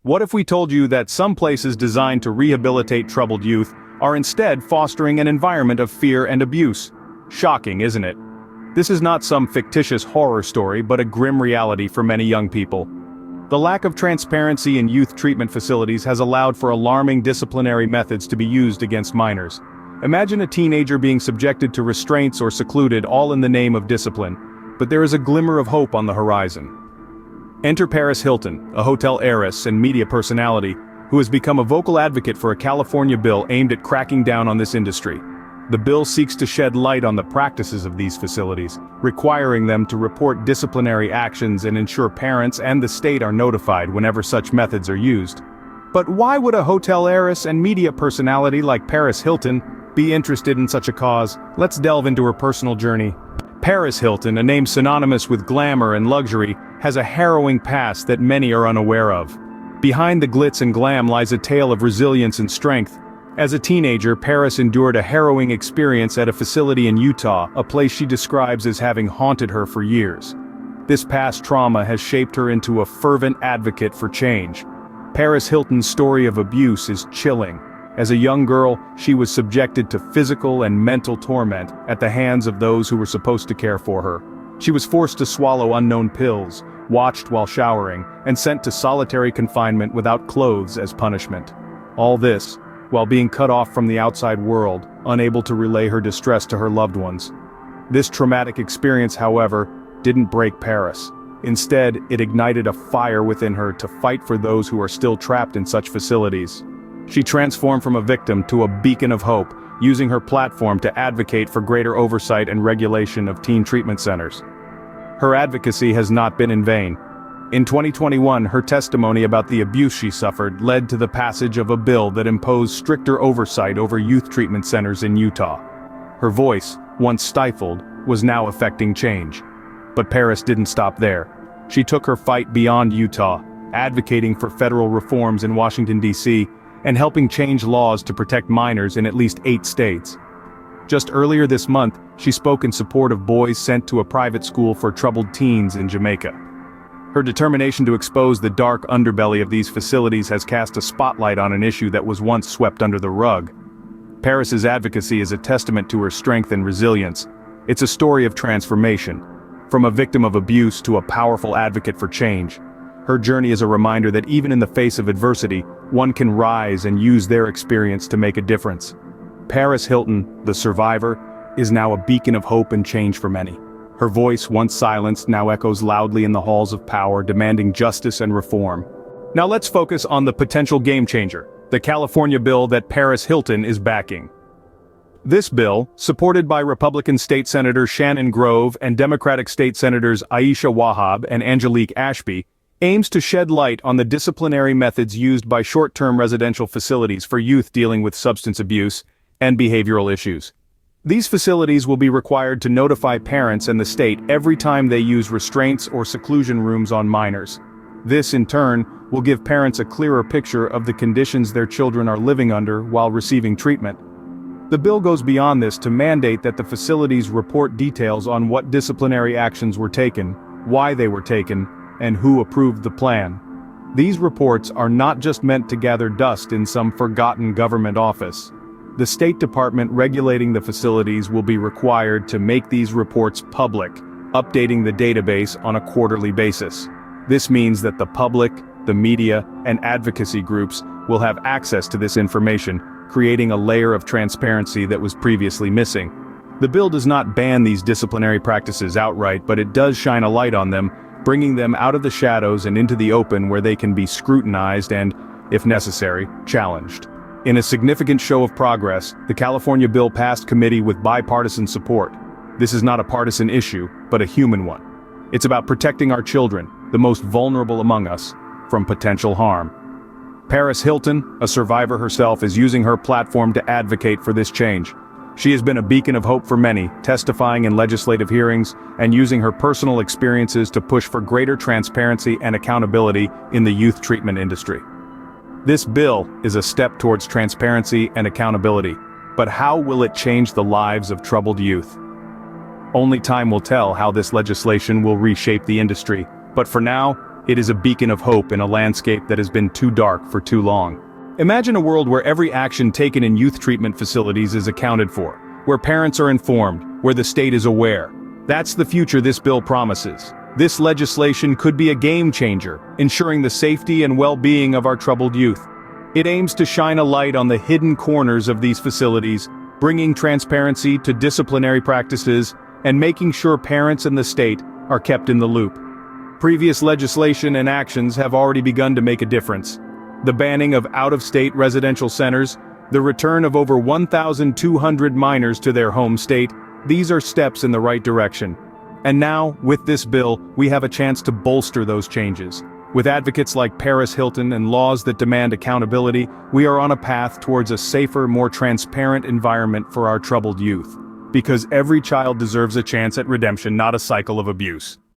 What if we told you that some places designed to rehabilitate troubled youth are instead fostering an environment of fear and abuse? Shocking, isn't it? This is not some fictitious horror story but a grim reality for many young people. The lack of transparency in youth treatment facilities has allowed for alarming disciplinary methods to be used against minors. Imagine a teenager being subjected to restraints or secluded, all in the name of discipline. But there is a glimmer of hope on the horizon. Enter Paris Hilton, a hotel heiress and media personality, who has become a vocal advocate for a California bill aimed at cracking down on this industry. The bill seeks to shed light on the practices of these facilities, requiring them to report disciplinary actions and ensure parents and the state are notified whenever such methods are used. But why would a hotel heiress and media personality like Paris Hilton be interested in such a cause? Let's delve into her personal journey. Paris Hilton, a name synonymous with glamour and luxury, has a harrowing past that many are unaware of. Behind the glitz and glam lies a tale of resilience and strength. As a teenager, Paris endured a harrowing experience at a facility in Utah, a place she describes as having haunted her for years. This past trauma has shaped her into a fervent advocate for change. Paris Hilton's story of abuse is chilling. As a young girl, she was subjected to physical and mental torment at the hands of those who were supposed to care for her. She was forced to swallow unknown pills, watched while showering, and sent to solitary confinement without clothes as punishment. All this, while being cut off from the outside world, unable to relay her distress to her loved ones. This traumatic experience, however, didn't break Paris. Instead, it ignited a fire within her to fight for those who are still trapped in such facilities. She transformed from a victim to a beacon of hope, using her platform to advocate for greater oversight and regulation of teen treatment centers. Her advocacy has not been in vain. In 2021, her testimony about the abuse she suffered led to the passage of a bill that imposed stricter oversight over youth treatment centers in Utah. Her voice, once stifled, was now affecting change. But Paris didn't stop there. She took her fight beyond Utah, advocating for federal reforms in Washington, D.C., and helping change laws to protect minors in at least 8 states. Just earlier this month, she spoke in support of boys sent to a private school for troubled teens in Jamaica. Her determination to expose the dark underbelly of these facilities has cast a spotlight on an issue that was once swept under the rug. Paris's advocacy is a testament to her strength and resilience. It's a story of transformation, from a victim of abuse to a powerful advocate for change. Her journey is a reminder that even in the face of adversity, one can rise and use their experience to make a difference. Paris Hilton, the survivor, is now a beacon of hope and change for many. Her voice, once silenced, now echoes loudly in the halls of power, demanding justice and reform. Now let's focus on the potential game changer, the California bill that Paris Hilton is backing. This bill, supported by Republican State Senator Shannon Grove and Democratic State Senators Aisha Wahab and Angelique Ashby, aims to shed light on the disciplinary methods used by short-term residential facilities for youth dealing with substance abuse and behavioral issues. These facilities will be required to notify parents and the state every time they use restraints or seclusion rooms on minors. This, in turn, will give parents a clearer picture of the conditions their children are living under while receiving treatment. The bill goes beyond this to mandate that the facilities report details on what disciplinary actions were taken, why they were taken, and who approved the plan. These reports are not just meant to gather dust in some forgotten government office. The State Department regulating the facilities will be required to make these reports public, updating the database on a quarterly basis. This means that the public, the media, and advocacy groups will have access to this information, creating a layer of transparency that was previously missing. The bill does not ban these disciplinary practices outright, but it does shine a light on them, bringing them out of the shadows and into the open where they can be scrutinized and, if necessary, challenged. In a significant show of progress, the California bill passed committee with bipartisan support. This is not a partisan issue, but a human one. It's about protecting our children, the most vulnerable among us, from potential harm. Paris Hilton, a survivor herself, is using her platform to advocate for this change. She has been a beacon of hope for many, testifying in legislative hearings and using her personal experiences to push for greater transparency and accountability in the youth treatment industry. This bill is a step towards transparency and accountability, but how will it change the lives of troubled youth? Only time will tell how this legislation will reshape the industry, but for now, It is a beacon of hope in a landscape that has been too dark for too long. Imagine a world where every action taken in youth treatment facilities is accounted for, where parents are informed, where the state is aware. That's the future this bill promises. This legislation could be a game changer, ensuring the safety and well-being of our troubled youth. It aims to shine a light on the hidden corners of these facilities, bringing transparency to disciplinary practices, and making sure parents and the state are kept in the loop. Previous legislation and actions have already begun to make a difference. The banning of out-of-state residential centers, the return of over 1,200 minors to their home state, these are steps in the right direction. And now, with this bill, we have a chance to bolster those changes. With advocates like Hilton and laws that demand accountability, we are on a path towards a safer, more transparent environment for our troubled youth. Because every child deserves a chance at redemption, not a cycle of abuse.